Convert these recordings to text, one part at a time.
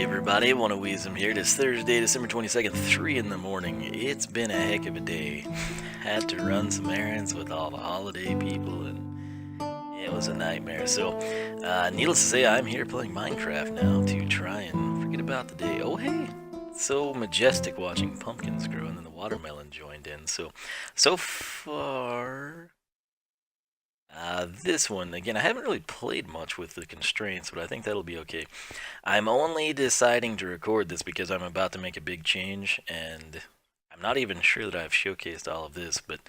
everybody, One of Wisdom here. It is Thursday, December 22nd, 3 in the morning. It's been a heck of a day. Had to run some errands with all the holiday people, and it was a nightmare. So, needless to say, I'm here playing Minecraft now to try and forget about the day. Oh, hey! So majestic watching pumpkins grow, and then the watermelon joined in. So far, this one, again, I haven't really played much with the constraints, but I think that'll be okay. I'm only deciding to record this because I'm about to make a big change, and I'm not even sure that I've showcased all of this, but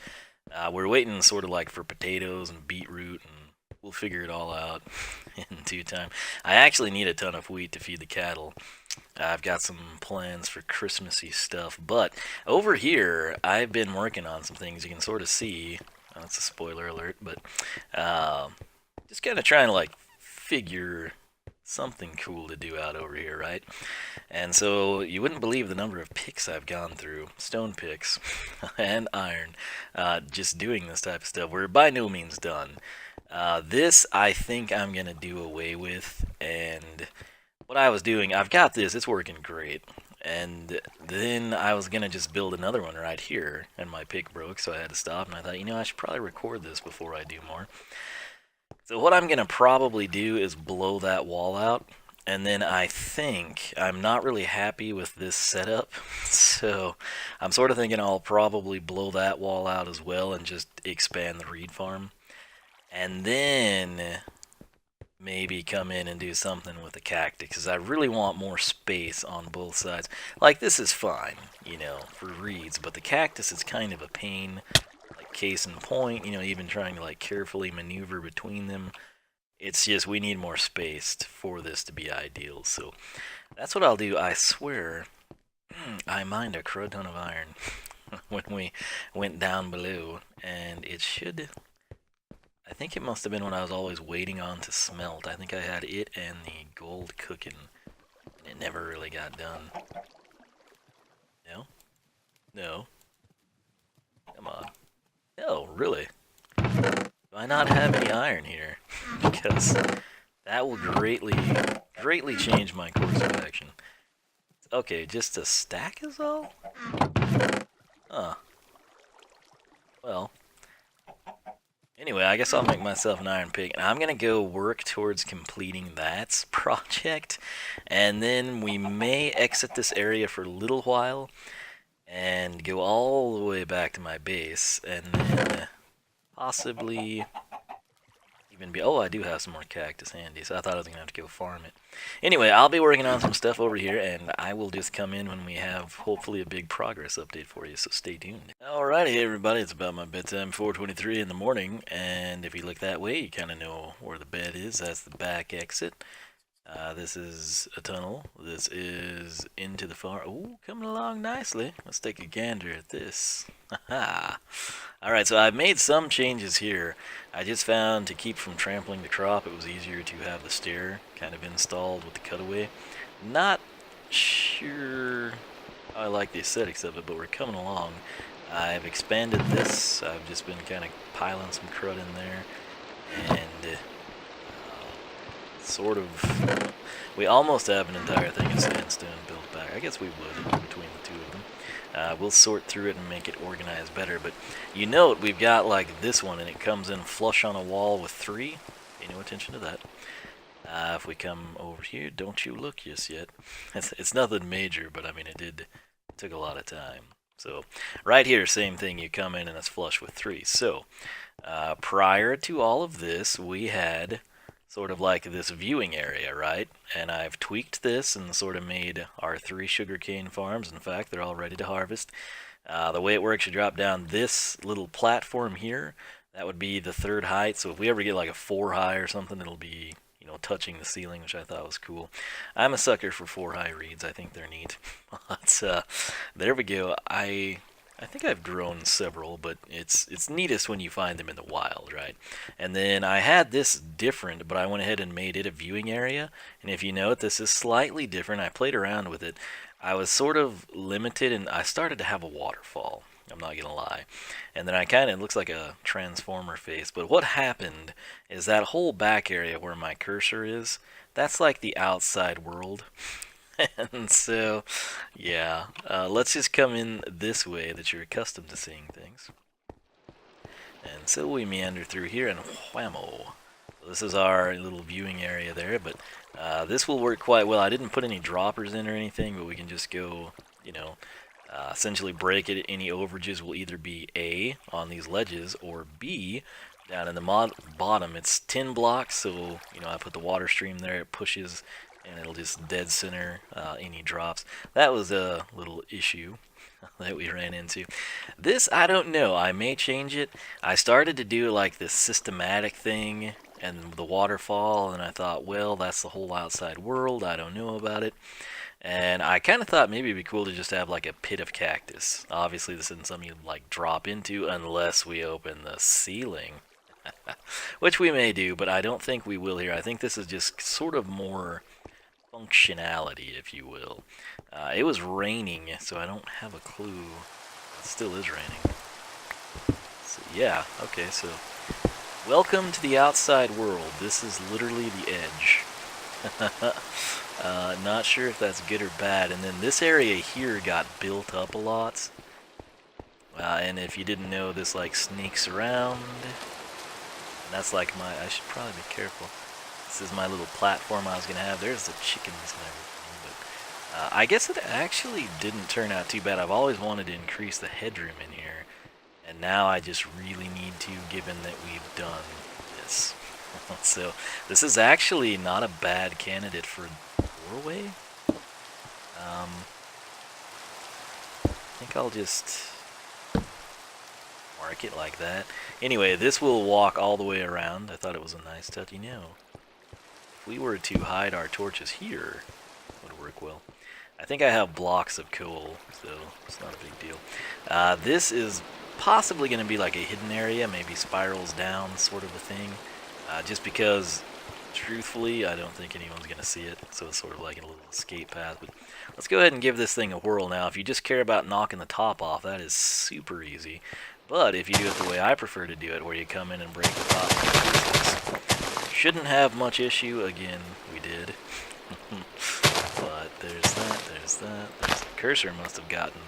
we're waiting sort of like for potatoes and beetroot, and we'll figure it all out in due time. I actually need a ton of wheat to feed the cattle. I've got some plans for Christmassy stuff, but over here, I've been working on some things you can sort of see. That's a spoiler alert, but just kind of trying to like figure something cool to do out over here, right? And so you wouldn't believe the number of picks I've gone through, stone picks and iron, just doing this type of stuff. We're by no means done. This I think I'm gonna do away with, and what I was doing, I've got this, it's working great. And then I was gonna just build another one right here, and my pick broke, so I had to stop, and I thought, you know, I should probably record this before I do more. So what I'm gonna probably do is blow that wall out, and then I think I'm not really happy with this setup, so I'm sort of thinking I'll probably blow that wall out as well and just expand the reed farm. And then maybe come in and do something with the cactus, because I really want more space on both sides. Like, this is fine, you know, for reeds, but the cactus is kind of a pain. Like, case in point, you know, even trying to like carefully maneuver between them. It's just, we need more space for this to be ideal, so that's what I'll do. I swear, I mined a crud ton of iron when we went down below, and it should... I think it must have been when I was always waiting on to smelt. I think I had it and the gold cooking, and it never really got done. No? No. Come on. No, really? Do I not have any iron here? Because that will greatly change my course of action. Okay, just a stack is all? Huh. Well... Anyway, I guess I'll make myself an iron pick, and I'm gonna go work towards completing that project, and then we may exit this area for a little while, and go all the way back to my base, and then possibly even be... Oh, I do have some more cactus handy, so I thought I was gonna have to go farm it. Anyway, I'll be working on some stuff over here, and I will just come in when we have, hopefully, a big progress update for you, so stay tuned. Alrighty, everybody, it's about my bedtime, 4:23 in the morning, and if you look that way, you kind of know where the bed is. That's the back exit. This is a tunnel. This is into the farm. Oh, coming along nicely. Let's take a gander at this. Haha. Alright, so I've made some changes here. I just found to keep from trampling the crop, it was easier to have the stair kind of installed with the cutaway. Not sure how I like the aesthetics of it, but we're coming along. I've expanded this. I've just been kind of piling some crud in there, and sort of, we almost have an entire thing of sandstone built back. I guess we would between the two of them. We'll sort through it and make it organized better, but you note we've got like this one, and it comes in flush on a wall with 3. Pay no attention to that. If we come over here, don't you look just yet. It's nothing major, but I mean, it took a lot of time. So right here, same thing, you come in and it's flush with 3. So prior to all of this, we had sort of like this viewing area, right? And I've tweaked this and sort of made our 3 sugarcane farms. In fact, they're all ready to harvest. The way it works, you drop down this little platform here. That would be the 3rd height. So if we ever get like a 4 high or something, it'll be, you know, touching the ceiling, which I thought was cool. I'm a sucker for 4 high reeds. I think they're neat. But there we go. I think I've grown several, but it's neatest when you find them in the wild, right? And then I had this different, but I went ahead and made it a viewing area. And if you note, this is slightly different. I played around with it. I was sort of limited, and I started to have a waterfall. I'm not gonna lie. And then I kind of, looks like a transformer face. But what happened is that whole back area where my cursor is, that's like the outside world. And so, yeah, let's just come in this way that you're accustomed to seeing things. And so we meander through here and whammo. This is our little viewing area there, but this will work quite well. I didn't put any droppers in or anything, but we can just go, you know, essentially break it. Any overages will either be A, on these ledges, or B, down in the bottom. It's 10 blocks, so, you know, I put the water stream there, it pushes, and it'll just dead center any drops. That was a little issue that we ran into. This, I don't know. I may change it. I started to do like this systematic thing and the waterfall, and I thought, well, that's the whole outside world. I don't know about it. And I kind of thought maybe it'd be cool to just have like a pit of cactus. Obviously, this isn't something you'd like drop into unless we open the ceiling. Which we may do, but I don't think we will here. I think this is just sort of more functionality, if you will. It was raining, so I don't have a clue. It still is raining. So yeah, okay, so welcome to the outside world. This is literally the edge. Not sure if that's good or bad. And then this area here got built up a lot. And if you didn't know, this like sneaks around. And that's like my, I should probably be careful. This is my little platform I was going to have. There's the chickens and everything. But I guess it actually didn't turn out too bad. I've always wanted to increase the headroom in here. And now I just really need to, given that we've done this. So this is actually not a bad candidate for doorway. I think I'll just mark it like that. Anyway, this will walk all the way around. I thought it was a nice touch. You know, if we were to hide our torches here, it would work well. I think I have blocks of coal, so it's not a big deal. This is possibly going to be like a hidden area, maybe spirals down sort of a thing. Just because, truthfully, I don't think anyone's going to see it, so it's sort of like a little escape path. But let's go ahead and give this thing a whirl now. If you just care about knocking the top off, that is super easy. But if you do it the way I prefer to do it, where you come in and break the top, shouldn't have much issue. Again, we did. But there's that, there's that. The cursor must have gotten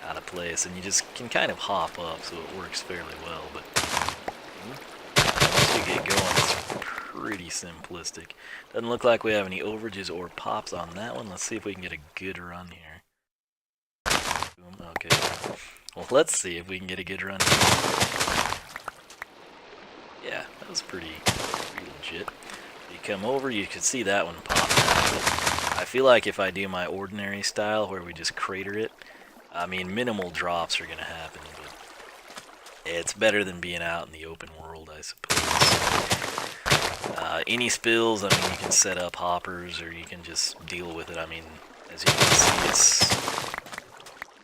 out of place, and you just can kind of hop up, so it works fairly well. But once you get going, it's pretty simplistic. Doesn't look like we have any overages or pops on that one. Let's see if we can get a good run here. Boom, okay. Well, let's see if we can get a good run here. Yeah, that was pretty legit. You come over, you can see that one pop. I feel like if I do my ordinary style, where we just crater it, I mean, minimal drops are going to happen, but it's better than being out in the open world, I suppose. Any spills, I mean, you can set up hoppers, or you can just deal with it. I mean, as you can see, it's,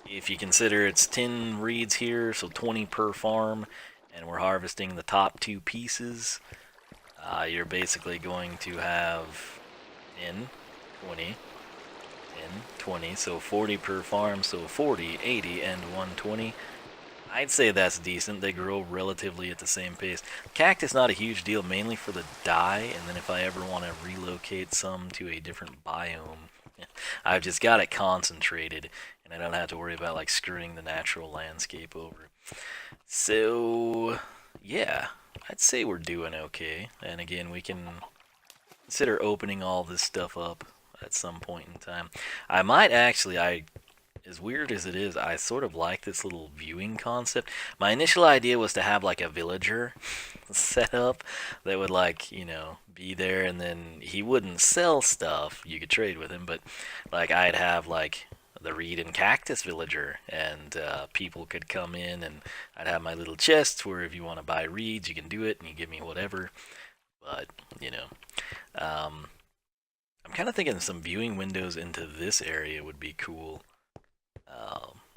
if you consider it's 10 reeds here, so 20 per farm, and we're harvesting the top 2 pieces, you're basically going to have 10, 20, 10, 20, so 40 per farm, so 40, 80, and 120. I'd say that's decent. They grow relatively at the same pace. Cactus, not a huge deal, mainly for the dye, and then if I ever want to relocate some to a different biome, I've just got it concentrated, and I don't have to worry about like screwing the natural landscape over. So, yeah, I'd say we're doing okay. And again, we can consider opening all this stuff up at some point in time. I might actually, as weird as it is, I sort of like this little viewing concept. My initial idea was to have like a villager set up that would, like, you know, be there, and then he wouldn't sell stuff. You could trade with him, but like I'd have like the reed and cactus villager, and people could come in, and I'd have my little chests where if you want to buy reeds, you can do it, and you give me whatever. But, you know, I'm kind of thinking some viewing windows into this area would be cool.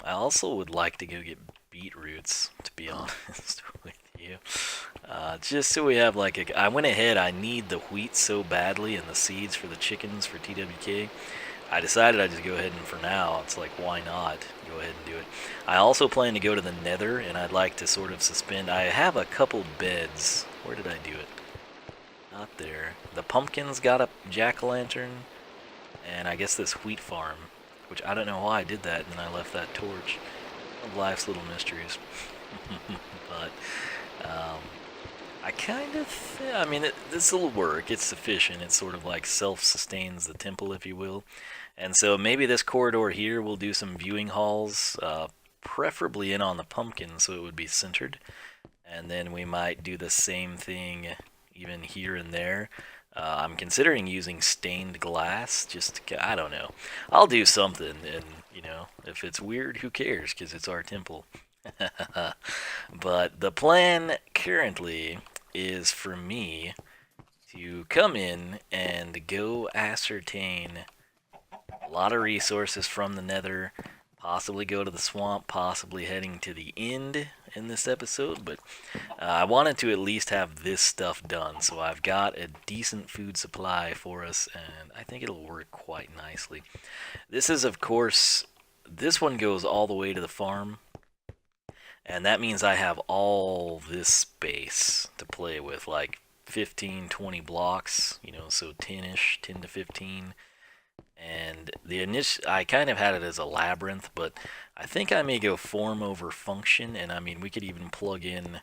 I also would like to go get beetroots, to be honest with you. Just so we have like a... I went ahead, I need the wheat so badly and the seeds for the chickens for TWK. I decided I'd just go ahead and for now, it's like, why not go ahead and do it. I also plan to go to the nether, and I'd like to sort of suspend... I have a couple beds. Where did I do it? Not there. The pumpkin's got a jack-o'-lantern. and I guess this wheat farm, which I don't know why I did that, and then I left that torch. Of life's little mysteries. But I kind of, I mean, this will work. It's sufficient. It's sort of like self-sustains the temple, if you will. And so maybe this corridor here will do some viewing halls, preferably in on the pumpkin, so it would be centered. And then we might do the same thing even here and there. I'm considering using stained glass, just to, I don't know. I'll do something, and, you know, if it's weird, who cares, because it's our temple. But the plan currently is for me to come in and go ascertain a lot of resources from the nether, possibly go to the swamp, possibly heading to the end in this episode, but I wanted to at least have this stuff done, so I've got a decent food supply for us, and I think it'll work quite nicely. This is, of course, this one goes all the way to the farm, and that means I have all this space to play with, like 15, 20 blocks, you know, so 10-ish, 10 to 15. And I kind of had it as a labyrinth, but I think I may go form over function, and I mean, we could even plug in,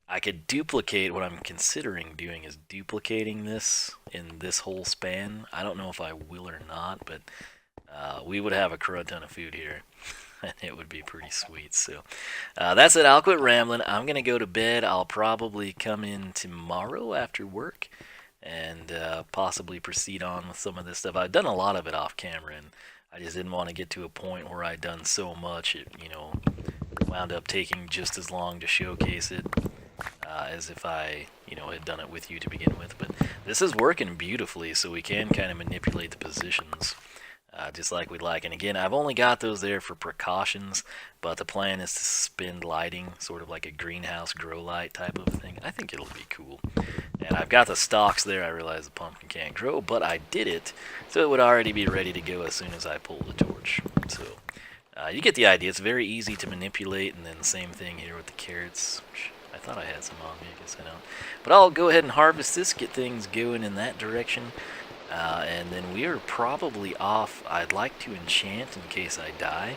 I could duplicate, what I'm considering doing is duplicating this in this whole span. I don't know if I will or not, but we would have a crud ton of food here. And it would be pretty sweet. So that's it. I'll quit rambling. I'm going to go to bed. I'll probably come in tomorrow after work and possibly proceed on with some of this stuff. I've done a lot of it off camera, and I just didn't want to get to a point where I'd done so much it, you know, wound up taking just as long to showcase it as if I, you know, had done it with you to begin with. But this is working beautifully, so we can kind of manipulate the positions. Just like we'd like. And again, I've only got those there for precautions, but the plan is to spend lighting, sort of like a greenhouse grow light type of thing. I think it'll be cool. And I've got the stalks there. I realize the pumpkin can't grow, but I did it, so it would already be ready to go as soon as I pull the torch. So you get the idea. It's very easy to manipulate, and then same thing here with the carrots. I thought I had some on me, I guess I don't. But I'll go ahead and harvest this, get things going in that direction. And then we are probably off. I'd like to enchant in case I die.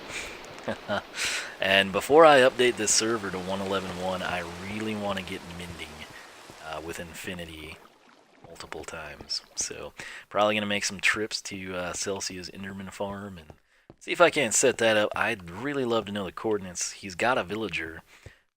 And before I update this server to 1.11.1, I really want to get mending with infinity multiple times. So probably going to make some trips to Celsius Enderman Farm and see if I can't set that up. I'd really love to know the coordinates. He's got a villager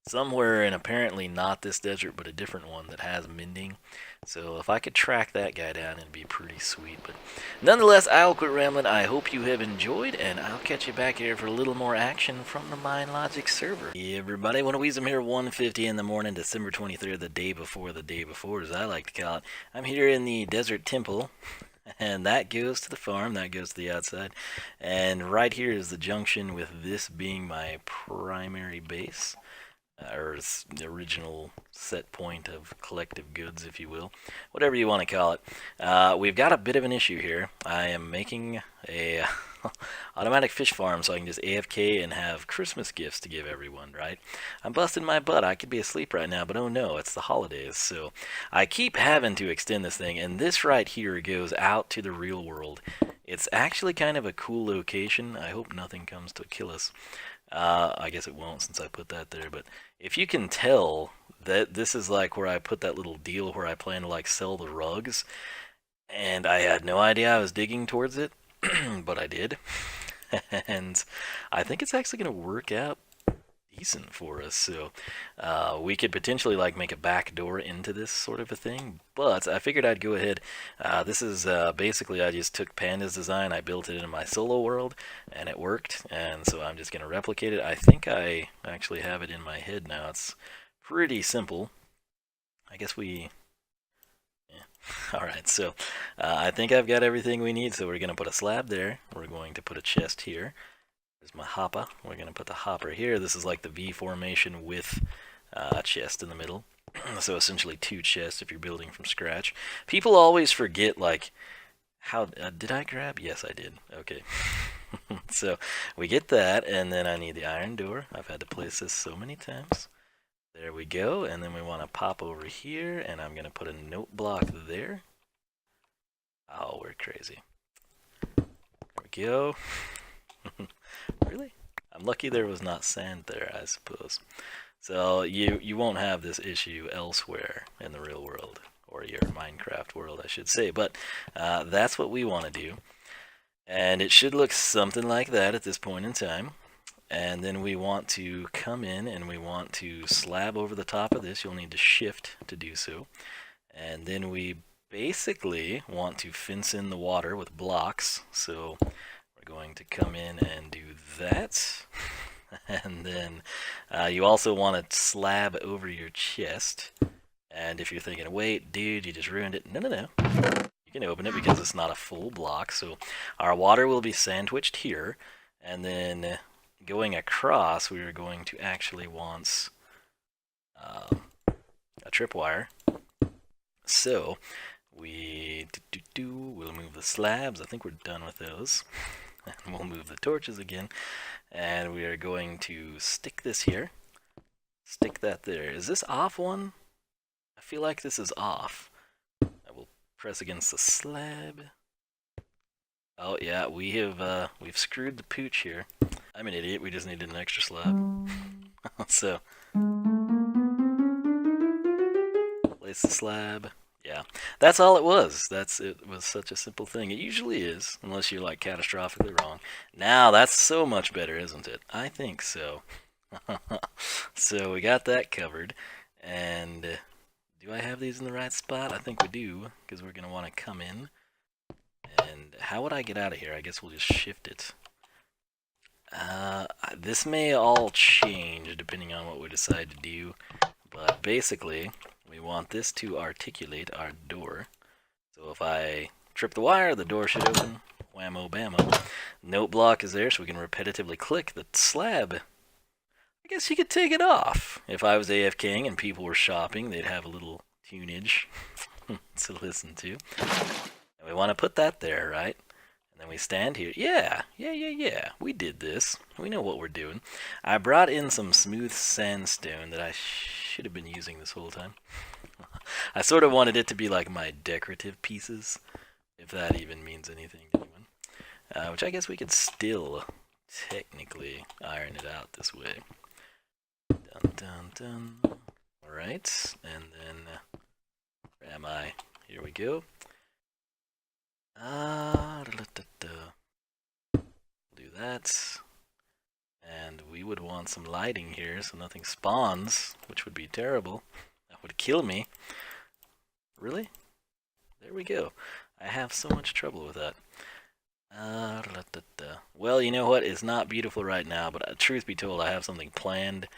somewhere in apparently not this desert, but a different one that has mending. So if I could track that guy down, it'd be pretty sweet. But nonetheless, I'll quit rambling. I hope you have enjoyed, and I'll catch you back here for a little more action from the Minelogix server. Hey everybody, Wiisdom here, 1:50 in the morning, December 23rd, the day before, as I like to call it. I'm here in the Desert Temple, and that goes to the farm, that goes to the outside. And right here is the junction with this being my primary base. Or the original set point of collective goods, if you will, whatever you want to call it. We've got a bit of an issue here. I am making a automatic fish farm so I can just AFK and have Christmas gifts to give everyone, right? I'm busting my butt. I could be asleep right now, but oh no, it's the holidays. So I keep having to extend this thing, and this right here goes out to the real world. It's actually kind of a cool location. I hope nothing comes to kill us. I guess it won't since I put that there, but if you can tell that this is like where I put that little deal where I plan to like sell the rugs, and I had no idea I was digging towards it, but I did, and I think it's actually going to work out decent for us. So we could potentially like make a back door into this sort of a thing, but I figured I'd go ahead. This is basically, I just took Panda's design, I built it in my solo world, and it worked, and so I'm just going to replicate it. I think I actually have it in my head now. It's pretty simple. I guess we... yeah. Alright, so I think I've got everything we need, so we're going to put a slab there. We're going to put a chest here. There's my hopper. We're going to put the hopper here. This is like the V formation with a chest in the middle. So essentially 2 chests if you're building from scratch. People always forget, like, how... did I grab? Yes, I did. Okay. So we get that, and then I need the iron door. I've had to place this so many times. There we go. And then we want to pop over here, and I'm going to put a note block there. Oh, we're crazy. go. Really? I'm lucky there was not sand there, I suppose. So you won't have this issue elsewhere in the real world, or your Minecraft world, I should say. But that's what we want to do. And it should look something like that at this point in time. And then we want to come in and we want to slab over the top of this. You'll need to shift to do so. And then we basically want to fence in the water with blocks. So we're going to come in and do that. And then you also want to slab over your chest. And if you're thinking, wait, dude, you just ruined it. No, no, no. You can open it because it's not a full block. So our water will be sandwiched here. And then going across, we are going to actually want a tripwire. So we'll move the slabs. I think we're done with those. And we'll move the torches again. And we are going to stick this here. Stick that there. Is this off one? I feel like this is off. I will press against the slab. Oh yeah, we've screwed the pooch here. I'm an idiot, we just needed an extra slab. So place the slab. Yeah, that's all it was. It was such a simple thing. It usually is, unless you're like catastrophically wrong. Now that's so much better, isn't it? I think so. So we got that covered. And do I have these in the right spot? I think we do, because we're going to want to come in. And how would I get out of here? I guess we'll just shift it. This may all change depending on what we decide to do. But basically, we want this to articulate our door. So if I trip the wire, the door should open. Whammo bammo. Note block is there, so we can repetitively click the slab. I guess you could take it off. If I was AFKing and people were shopping, they'd have a little tunage to listen to. And we want to put that there, right? And then we stand here. Yeah. We did this. We know what we're doing. I brought in some smooth sandstone that I should have been using this whole time. I sort of wanted it to be like my decorative pieces, if that even means anything to anyone. Which I guess we could still technically iron it out this way. Dun. Alright, and then where am I? Here we go. Do that. And we would want some lighting here so nothing spawns, which would be terrible. That would kill me. Really? There we go. I have so much trouble with that. Well, you know what? It's not beautiful right now, but truth be told, I have something planned.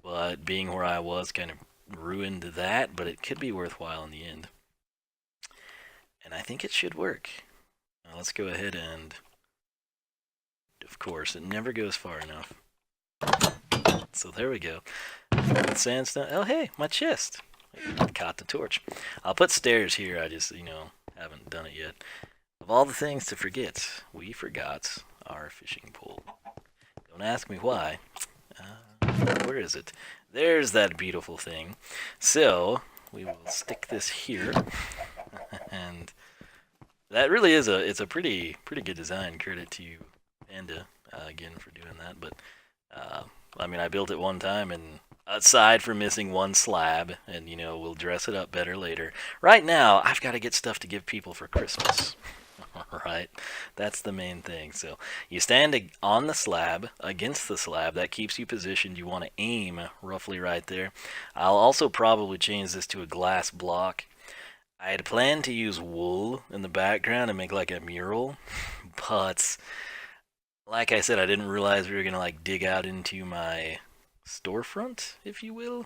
But being where I was kind of ruined that, but it could be worthwhile in the end. And I think it should work. Now let's go ahead and, of course, it never goes far enough. So there we go. With sandstone. Oh, hey, my chest. I caught the torch. I'll put stairs here. I just, haven't done it yet. Of all the things to forget, we forgot our fishing pole. Don't ask me why. Where is it? There's that beautiful thing. So we will stick this here, and that really is it's a pretty good design. Credit to you, Panda, again for doing that. But I mean, I built it one time, and aside from missing one slab, and we'll dress it up better later. Right now, I've got to get stuff to give people for Christmas. Right, that's the main thing. So you stand on the slab, against the slab. That keeps you positioned. You want to aim roughly right there. I'll also probably change this to a glass block. I had planned to use wool in the background and make like a mural, but like I said, I didn't realize we were gonna like dig out into my storefront, if you will.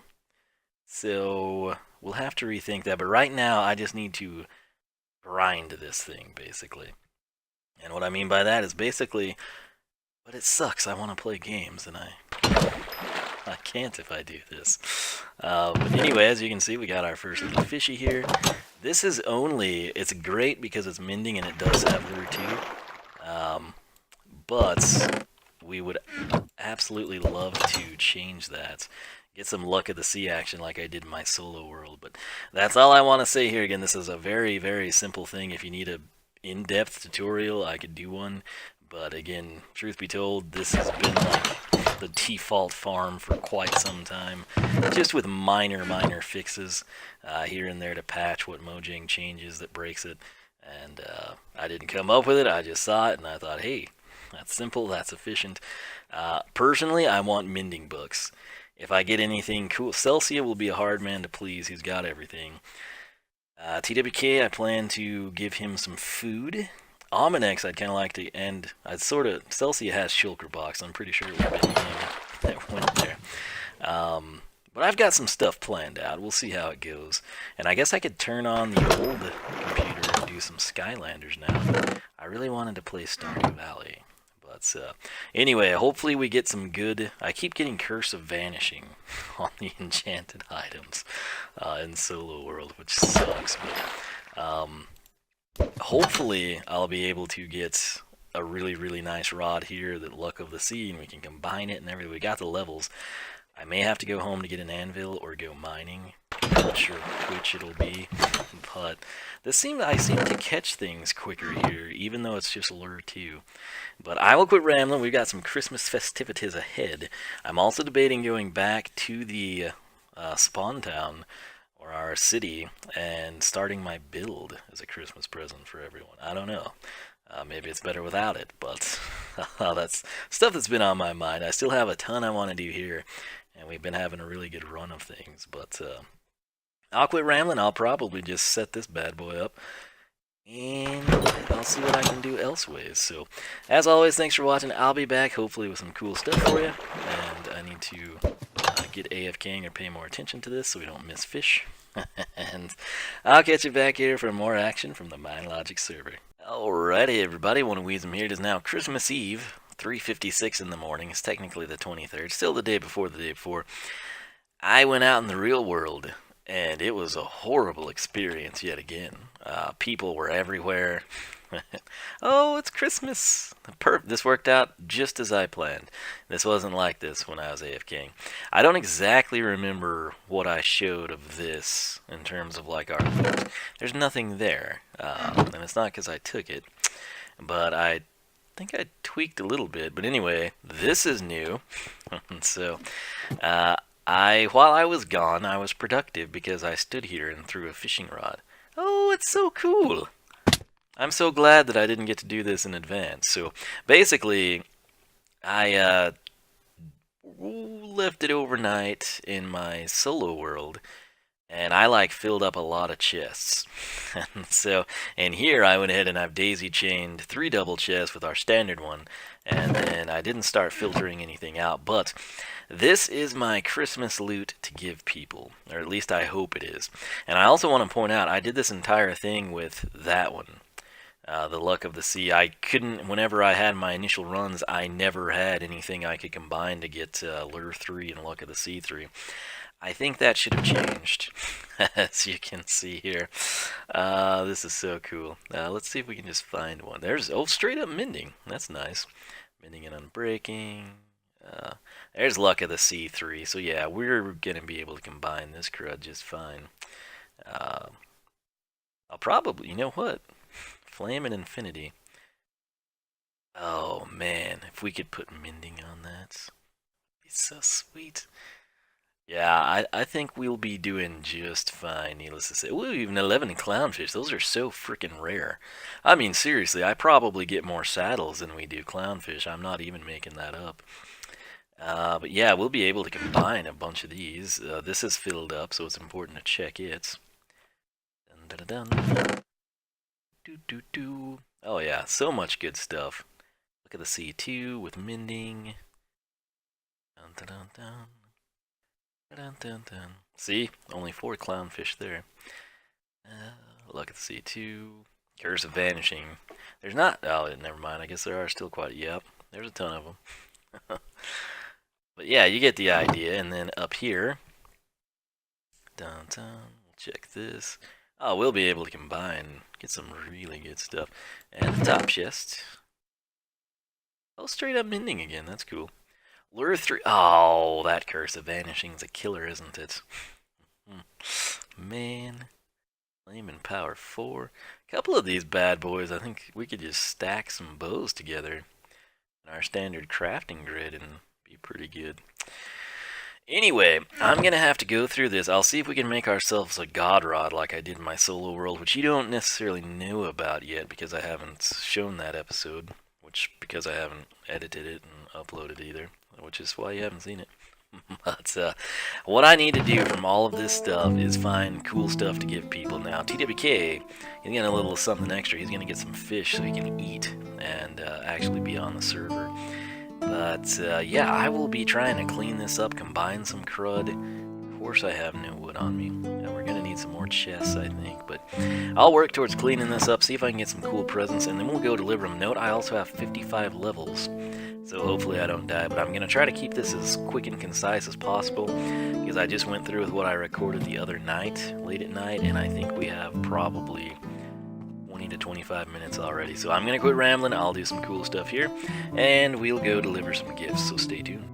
So we'll have to rethink that. But right now, I just need to grind this thing, basically. And what I mean by that is basically, but it sucks, I want to play games, and I can't if I do this. But anyway, as you can see, we got our first little fishy here. This is it's great because it's mending and it does have lure too. But we would absolutely love to change that. Get some luck at the sea action like I did in my solo world. But that's all I want to say here. Again, this is a very, very simple thing. If you need a in-depth tutorial, I could do one. But again, truth be told, this has been like the default farm for quite some time, just with minor fixes here and there to patch what Mojang changes that breaks it. And I didn't come up with it, I just saw it and I thought, hey, that's simple, that's efficient. Personally, I want mending books. If I get anything cool, Celsia will be a hard man to please, he's got everything. TWK, I plan to give him some food. Almanex, I'd kind of like to end. I'd sort of. Celsia has Shulker Box. I'm pretty sure it would have been him that went there. But I've got some stuff planned out. We'll see how it goes. And I guess I could turn on the old computer and do some Skylanders now. I really wanted to play Stardew Valley. But anyway, hopefully we get some good. I keep getting Curse of Vanishing on the enchanted items in Solo World, which sucks. But hopefully I'll be able to get a really nice rod here, that Luck of the Sea, and we can combine it and everything. We got the levels. I may have to go home to get an anvil or go mining. I'm not sure which it'll be, but I seem to catch things quicker here, even though it's just Lure 2. But I will quit rambling. We've got some Christmas festivities ahead. I'm also debating going back to the spawn town, or our city, and starting my build as a Christmas present for everyone. I don't know. Maybe it's better without it, but that's stuff that's been on my mind. I still have a ton I want to do here, and we've been having a really good run of things. But I'll quit rambling. I'll probably just set this bad boy up, and I'll see what I can do elseways. So, as always, thanks for watching. I'll be back, hopefully, with some cool stuff for you. And I need to get AFKing or pay more attention to this so we don't miss fish. And I'll catch you back here for more action from the Minelogix server. Alrighty, everybody. One of Wiisdom here. It is now Christmas Eve, 3:56 in the morning. It's technically the 23rd, still the day before the day before. I went out in the real world, and it was a horrible experience yet again. People were everywhere. Oh, it's Christmas. This worked out just as I planned. This wasn't like this when I was AFKing. I don't exactly remember what I showed of this in terms of like our loot. There's nothing there, and it's not because I took it, but I think I tweaked a little bit. But anyway, this is new. So while I was gone, I was productive because I stood here and threw a fishing rod. Oh, it's so cool. I'm so glad that I didn't get to do this in advance. So basically, I left it overnight in my solo world, and I like filled up a lot of chests. And here I went ahead and I've daisy chained 3 double chests with our standard one, and then I didn't start filtering anything out. But this is my Christmas loot to give people, or at least I hope it is. And I also want to point out, I did this entire thing with that one. The Luck of the Sea. I couldn't, whenever I had my initial runs, I never had anything I could combine to get Lure 3 and Luck of the Sea 3. I think that should have changed, as you can see here. This is so cool. Let's see if we can just find one. There's, oh, straight up mending. That's nice. Mending and unbreaking. There's Luck of the Sea 3. So yeah, we're going to be able to combine this crud just fine. I'll probably, you know what? Flame and Infinity. Oh man, if we could put mending on that, it'd be so sweet. Yeah, I think we'll be doing just fine, needless to say. Ooh, even 11 clownfish. Those are so freaking rare. I mean, seriously, I probably get more saddles than we do clownfish. I'm not even making that up. But yeah, we'll be able to combine a bunch of these. This is filled up, so it's important to check it. Dun, dun, dun, dun. Oh yeah, so much good stuff. Look at the C2 with mending. Dun, dun, dun, dun. Dun, dun, dun. See, only 4 clownfish there. Look at the C2. Curse of Vanishing. There's not. Oh, never mind. I guess there are still quite. Yep, there's a ton of them. But yeah, you get the idea. And then up here, downtown. Check this. Oh, we'll be able to combine, get some really good stuff. And the top chest. Oh, straight up mending again. That's cool. Lure 3. Oh, that Curse of Vanishing is a killer, isn't it? Man. Flame and Power 4. A couple of these bad boys, I think we could just stack some bows together. our standard crafting grid and be pretty good. Anyway, I'm going to have to go through this. I'll see if we can make ourselves a god rod like I did in my solo world, which you don't necessarily know about yet because I haven't shown that episode, because I haven't edited it and uploaded either, which is why you haven't seen it. But what I need to do from all of this stuff is find cool stuff to give people. Now, TWK, he's getting a little something extra. He's going to get some fish so he can eat and actually be on the server. But yeah, I will be trying to clean this up, combine some crud. Of course I have no wood on me, and we're going to need some more chests, I think. But I'll work towards cleaning this up, see if I can get some cool presents, and then we'll go deliver them. Note, I also have 55 levels, so hopefully I don't die. But I'm going to try to keep this as quick and concise as possible, because I just went through with what I recorded the other night, late at night, and I think we have probably 20 to 25 minutes already. So I'm going to quit rambling, I'll do some cool stuff here, and we'll go deliver some gifts, so stay tuned.